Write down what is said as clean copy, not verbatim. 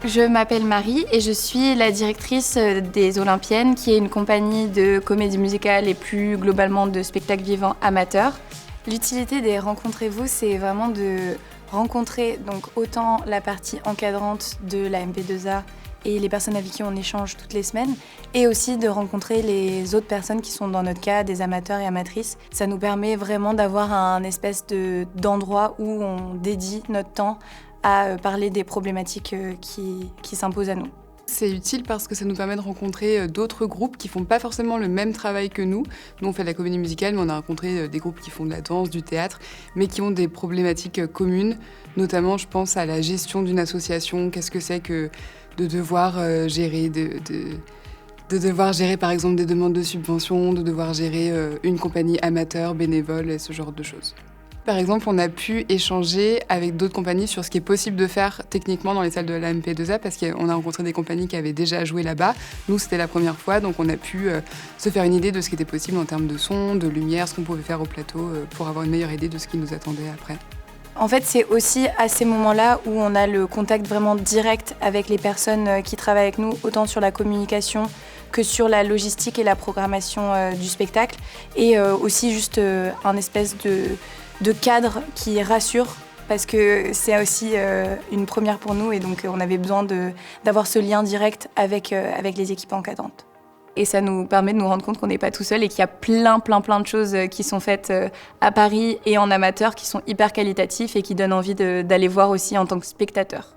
Je m'appelle Marie et je suis la directrice des Olympiennes, qui est une compagnie de comédie musicale et plus globalement de spectacles vivants amateurs. L'utilité des Rencontrez-vous, c'est vraiment de rencontrer donc autant la partie encadrante de la MP2A et les personnes avec qui on échange toutes les semaines, et aussi de rencontrer les autres personnes qui sont dans notre cas, des amateurs et amatrices. Ça nous permet vraiment d'avoir un espèce d'endroit où on dédie notre temps à parler des problématiques qui s'imposent à nous. C'est utile parce que ça nous permet de rencontrer d'autres groupes qui font pas forcément le même travail que nous. Nous, on fait de la comédie musicale, mais on a rencontré des groupes qui font de la danse, du théâtre, mais qui ont des problématiques communes. Notamment, je pense à la gestion d'une association. Qu'est-ce que c'est que de devoir gérer, de devoir gérer par exemple des demandes de subventions, de devoir gérer une compagnie amateur, bénévole et ce genre de choses. Par exemple, on a pu échanger avec d'autres compagnies sur ce qui est possible de faire techniquement dans les salles de la MP2A parce qu'on a rencontré des compagnies qui avaient déjà joué là-bas. Nous, c'était la première fois, donc on a pu se faire une idée de ce qui était possible en termes de son, de lumière, ce qu'on pouvait faire au plateau pour avoir une meilleure idée de ce qui nous attendait après. En fait, c'est aussi à ces moments-là où on a le contact vraiment direct avec les personnes qui travaillent avec nous, autant sur la communication que sur la logistique et la programmation du spectacle, et aussi juste un espèce de cadre qui rassure, parce que c'est aussi une première pour nous, et donc on avait besoin d'avoir ce lien direct avec les équipes encadrantes. Et ça nous permet de nous rendre compte qu'on n'est pas tout seul et qu'il y a plein de choses qui sont faites à Paris et en amateur qui sont hyper qualitatifs et qui donnent envie d'aller voir aussi en tant que spectateur.